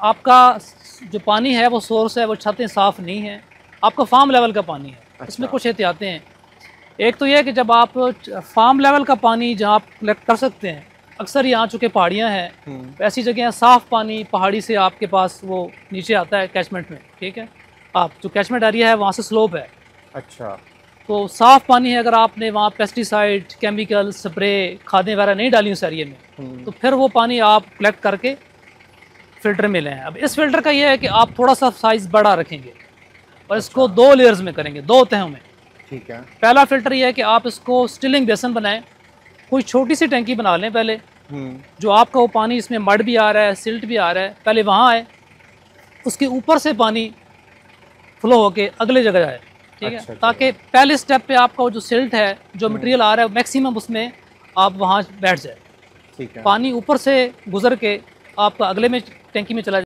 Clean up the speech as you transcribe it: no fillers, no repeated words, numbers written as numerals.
आपका जो पानी है वो सोर्स है वो छतें साफ़ नहीं है, आपका फार्म लेवल का पानी है। अच्छा। इसमें कुछ एहतियातें हैं। एक तो ये है कि जब आप फार्म लेवल का पानी जहाँ आप कलेक्ट कर सकते हैं, अक्सर यहाँ चूँकि पहाड़ियाँ हैं, ऐसी जगह हैं साफ़ पानी पहाड़ी से आपके पास वो नीचे आता है कैचमेंट में, ठीक है। आप जो कैचमेंट एरिया है वहाँ से स्लोप है, अच्छा। तो साफ़ पानी है। अगर आपने वहाँ पेस्टिसाइड, केमिकल, स्प्रे, खादें वगैरह नहीं डाली उस एरिया में, तो फिर वो पानी आप कलेक्ट करके फ़िल्टर में लें। अब इस फ़िल्टर का ये है कि आप थोड़ा सा साइज़ बड़ा रखेंगे और इसको अच्छा। 2 लेयर्स में करेंगे, 2 तहों में। ठीक है। पहला फ़िल्टर ये है कि आप इसको स्टिलिंग बेसन बनाएँ, कोई छोटी सी टंकी बना लें पहले, जो आपका वो पानी इसमें मड भी आ रहा है, सिल्ट भी आ रहा है, पहले वहाँ आए, उसके ऊपर से पानी फ्लो होके अगले जगह जाए, ठीक है। अच्छा अच्छा। ताकि पहले स्टेप पे आपका वो जो सिल्ट है, जो मटेरियल आ रहा है मैक्सिमम उसमें आप वहाँ बैठ जाए। ठीक है। पानी ऊपर से गुजर के आपका अगले में टंकी में चला